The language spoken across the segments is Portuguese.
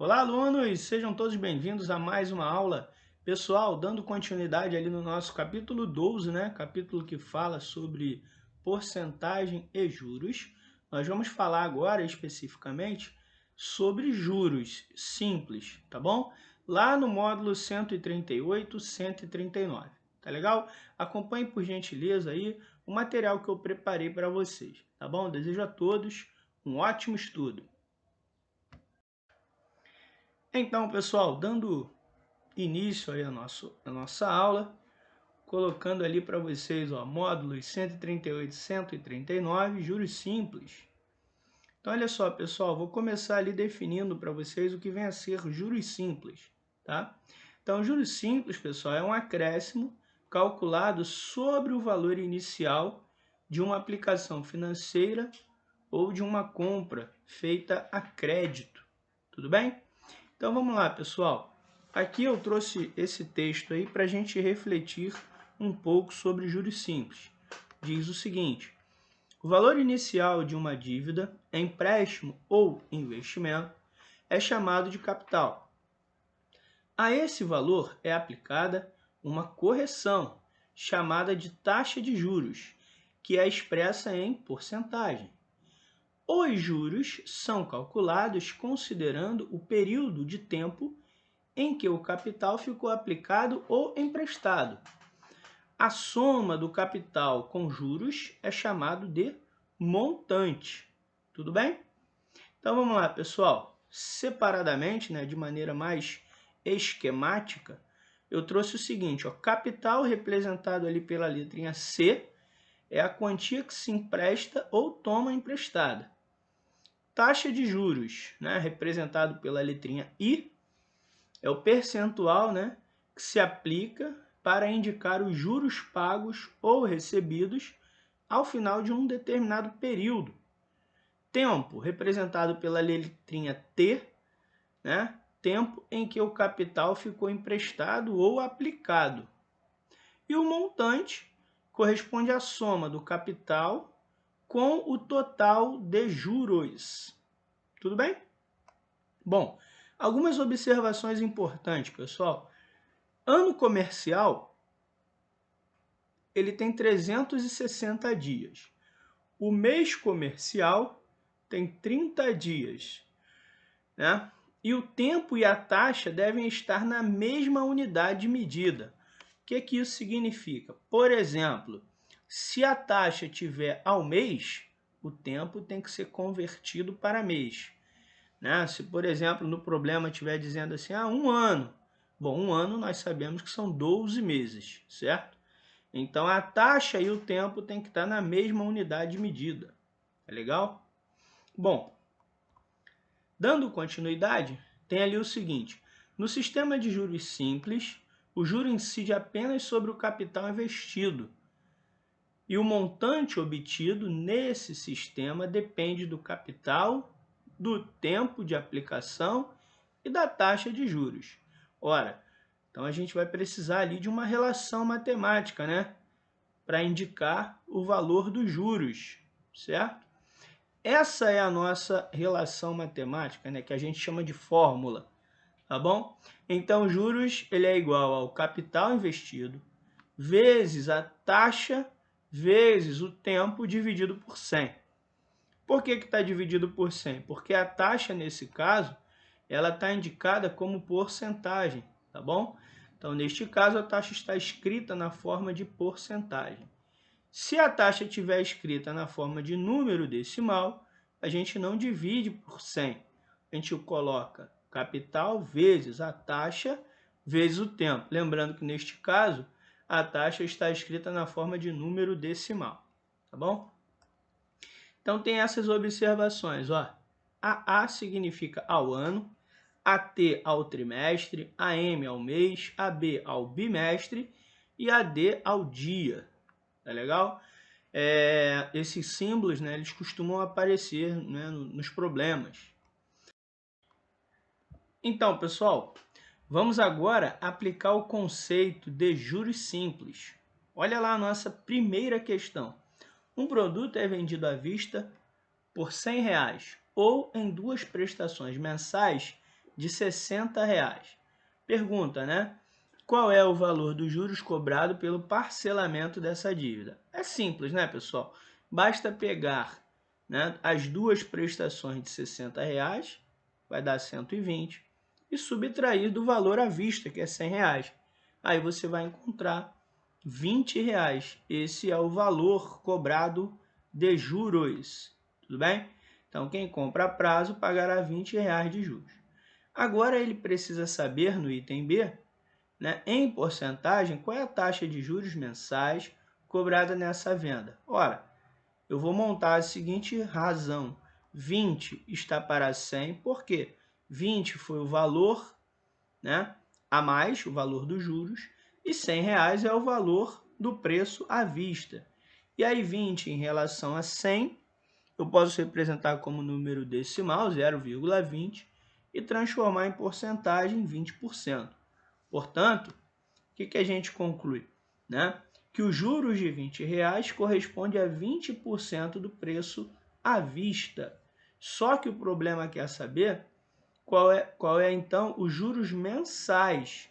Olá, alunos! Sejam todos bem-vindos a mais uma aula. Pessoal, dando continuidade ali no nosso capítulo 12, né? Capítulo que fala sobre porcentagem e juros. Nós vamos falar agora especificamente sobre juros simples, tá bom? Lá no módulo 138, 139, tá legal? Acompanhe por gentileza aí o material que eu preparei para vocês, tá bom? Desejo a todos um ótimo estudo. Então, pessoal, dando início aí à nossa aula, colocando ali para vocês, ó, módulos 138 e 139, juros simples. Então, olha só, pessoal, vou começar ali definindo para vocês o que vem a ser juros simples, tá? Então, juros simples, pessoal, é um acréscimo calculado sobre o valor inicial de uma aplicação financeira ou de uma compra feita a crédito, tudo bem? Então vamos lá, pessoal. Aqui eu trouxe esse texto aí para a gente refletir um pouco sobre juros simples. Diz o seguinte: o valor inicial de uma dívida, empréstimo ou investimento é chamado de capital. A esse valor é aplicada uma correção, chamada de taxa de juros, que é expressa em porcentagem. Os juros são calculados considerando o período de tempo em que o capital ficou aplicado ou emprestado. A soma do capital com juros é chamado de montante. Tudo bem? Então vamos lá, pessoal. Separadamente, né, de maneira mais esquemática, eu trouxe o seguinte, ó, capital representado ali pela letrinha C é a quantia que se empresta ou toma emprestada. Taxa de juros, né, representado pela letrinha I, é o percentual, né, que se aplica para indicar os juros pagos ou recebidos ao final de um determinado período. Tempo, representado pela letrinha T, né, tempo em que o capital ficou emprestado ou aplicado. E o montante corresponde à soma do capital com o total de juros. Tudo bem? Bom, algumas observações importantes, pessoal. Ano comercial, ele tem 360 dias. O mês comercial tem 30 dias, né? E o tempo e a taxa devem estar na mesma unidade de medida. O que isso significa? Por exemplo, se a taxa tiver ao mês, o tempo tem que ser convertido para mês, né? Se, por exemplo, no problema estiver dizendo assim, um ano. Bom, um ano nós sabemos que são 12 meses, certo? Então, a taxa e o tempo tem que estar na mesma unidade de medida. É legal? Bom, dando continuidade, tem ali o seguinte. No sistema de juros simples, o juro incide apenas sobre o capital investido. E o montante obtido nesse sistema depende do capital, do tempo de aplicação e da taxa de juros. Ora, então a gente vai precisar ali de uma relação matemática, né? Para indicar o valor dos juros, certo? Essa é a nossa relação matemática, né? Que a gente chama de fórmula, tá bom? Então, juros ele é igual ao capital investido vezes a taxa vezes o tempo dividido por 100. Por que está dividido por 100? Porque a taxa, nesse caso, ela está indicada como porcentagem, tá bom? Então, neste caso, a taxa está escrita na forma de porcentagem. Se a taxa estiver escrita na forma de número decimal, a gente não divide por 100. A gente coloca capital vezes a taxa vezes o tempo. Lembrando que, neste caso, a taxa está escrita na forma de número decimal, tá bom? Então, tem essas observações, ó. A significa ao ano, a T ao trimestre, a M ao mês, a B ao bimestre e a D ao dia, tá legal? Esses símbolos, né, eles costumam aparecer, né, nos problemas. Então, pessoal, vamos agora aplicar o conceito de juros simples. Olha lá a nossa primeira questão. Um produto é vendido à vista por R$ 100 ou em duas prestações mensais de R$60. Pergunta, né? Qual é o valor dos juros cobrado pelo parcelamento dessa dívida? É simples, né, pessoal? Basta pegar, né, as duas prestações de R$60, vai dar 120, e subtrair do valor à vista, que é R$100. Aí você vai encontrar R$20. Esse é o valor cobrado de juros, tudo bem? Então, quem compra a prazo pagará R$20 de juros. Agora, ele precisa saber, no item B, né, em porcentagem, qual é a taxa de juros mensais cobrada nessa venda. Ora, eu vou montar a seguinte razão. 20 está para 100, por quê? 20 foi o valor, né, a mais, o valor dos juros, e R$100 é o valor do preço à vista. E aí 20 em relação a 100, eu posso representar como número decimal, 0,20, e transformar em porcentagem 20%. Portanto, o que a gente conclui? Né? Que os juros de R$20 corresponde a 20% do preço à vista. Só que o problema aqui é saber qual é então os juros mensais.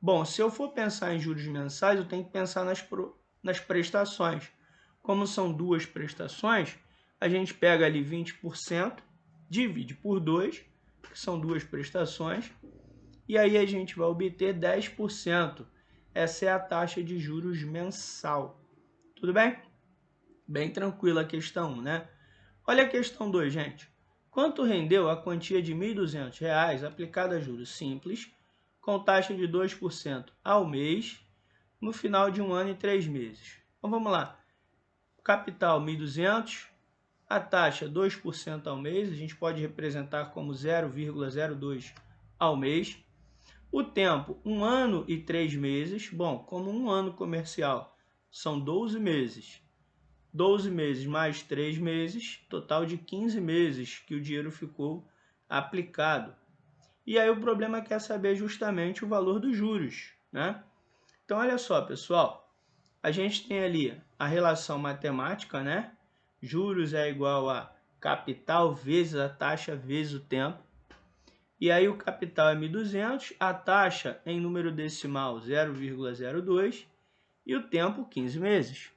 Bom, se eu for pensar em juros mensais, eu tenho que pensar nas prestações. Como são duas prestações, a gente pega ali 20%, divide por 2, que são duas prestações, e aí a gente vai obter 10%. Essa é a taxa de juros mensal. Tudo bem? Bem tranquila a questão 1, né? Olha a questão 2, gente. Quanto rendeu a quantia de R$ 1.200 aplicada a juros simples, com taxa de 2% ao mês, no final de um ano e 3 meses? Então vamos lá. Capital 1.200, a taxa 2% ao mês, a gente pode representar como 0,02 ao mês. O tempo, 1 ano e 3 meses. Bom, como um ano comercial são 12 meses. 12 meses mais 3 meses, total de 15 meses que o dinheiro ficou aplicado. E aí o problema é saber justamente o valor dos juros, né? Então, olha só, pessoal. A gente tem ali a relação matemática, né? Juros é igual a capital vezes a taxa vezes o tempo. E aí o capital é 1.200, a taxa em número decimal 0,02 e o tempo 15 meses.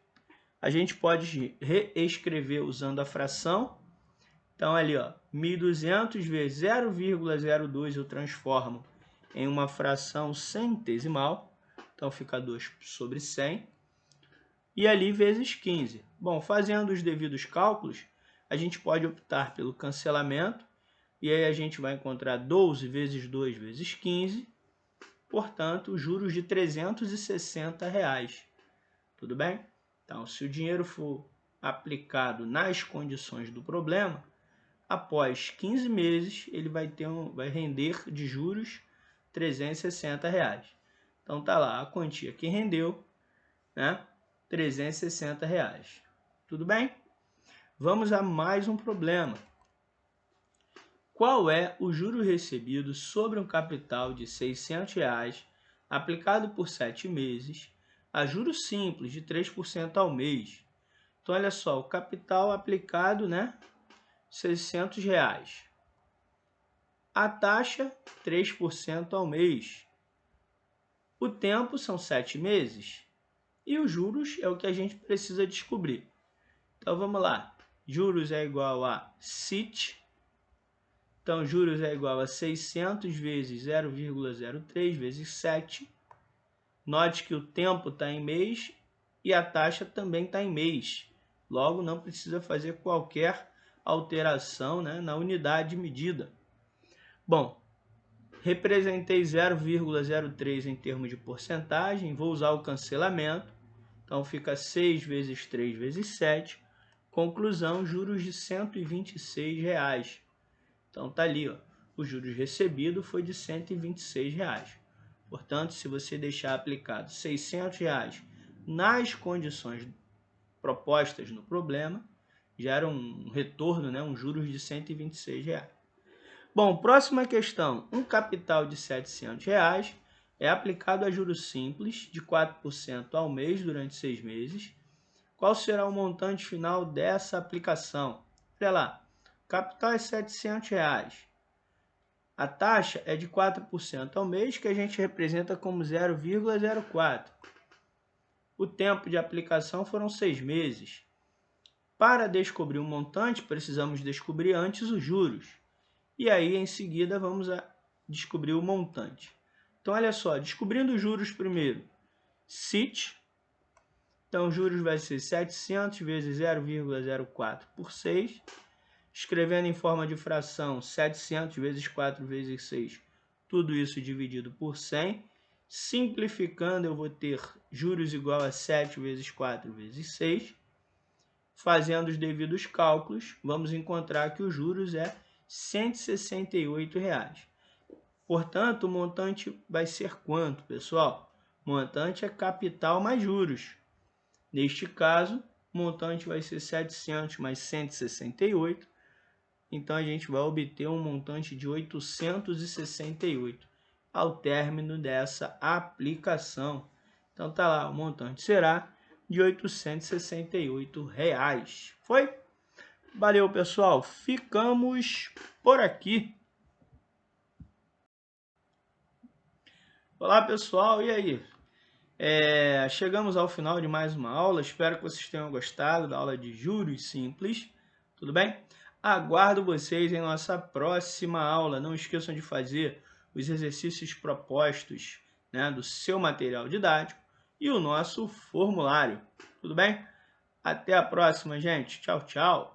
A gente pode reescrever usando a fração. Então ali, ó, 1.200 vezes 0,02 eu transformo em uma fração centesimal. Então fica 2 sobre 100. E ali vezes 15. Bom, fazendo os devidos cálculos, a gente pode optar pelo cancelamento. E aí a gente vai encontrar 12 vezes 2 vezes 15, portanto, juros de R$360. Tudo bem? Então, se o dinheiro for aplicado nas condições do problema, após 15 meses, ele vai render de juros R$360. Então, tá lá a quantia que rendeu, né? R$360. Tudo bem? Vamos a mais um problema. Qual é o juro recebido sobre um capital de R$600 aplicado por 7 meses a juros simples de 3% ao mês? Então, olha só, o capital aplicado, né? R$600. A taxa, 3% ao mês. O tempo são 7 meses. E os juros é o que a gente precisa descobrir. Então, vamos lá. Juros é igual a CIT. Então, juros é igual a 600 vezes 0,03 vezes 7. Note que o tempo está em mês e a taxa também está em mês. Logo, não precisa fazer qualquer alteração, né, na unidade de medida. Bom, representei 0,03 em termos de porcentagem. Vou usar o cancelamento. Então, fica 6 vezes 3 vezes 7. Conclusão, juros de R$126. Então, tá ali, ó, o juros recebido foi de R$126. Portanto, se você deixar aplicado R$600 nas condições propostas no problema, gera um retorno, né, um juros de R$126. Bom, próxima questão. Um capital de R$700 é aplicado a juros simples de 4% ao mês durante 6 meses. Qual será o montante final dessa aplicação? Olha lá. Capital é R$700. A taxa é de 4% ao mês, que a gente representa como 0,04. O tempo de aplicação foram 6 meses. Para descobrir o montante, precisamos descobrir antes os juros. E aí, em seguida, vamos descobrir o montante. Então, olha só, descobrindo os juros primeiro. SIT. Então, os juros vai ser 700 vezes 0,04 por 6. Escrevendo em forma de fração, 700 vezes 4 vezes 6. Tudo isso dividido por 100. Simplificando, eu vou ter juros igual a 7 vezes 4 vezes 6. Fazendo os devidos cálculos, vamos encontrar que os juros é R$ 168. Portanto, o montante vai ser quanto, pessoal? O montante é capital mais juros. Neste caso, o montante vai ser 700 mais 168. Então, a gente vai obter um montante de 868 ao término dessa aplicação. Então, tá lá, o montante será de R$ 868. Foi? Valeu, pessoal. Ficamos por aqui. Olá, pessoal. E aí? Chegamos ao final de mais uma aula. Espero que vocês tenham gostado da aula de juros simples. Tudo bem? Aguardo vocês em nossa próxima aula. Não esqueçam de fazer os exercícios propostos, né, do seu material didático e o nosso formulário. Tudo bem? Até a próxima, gente. Tchau, tchau.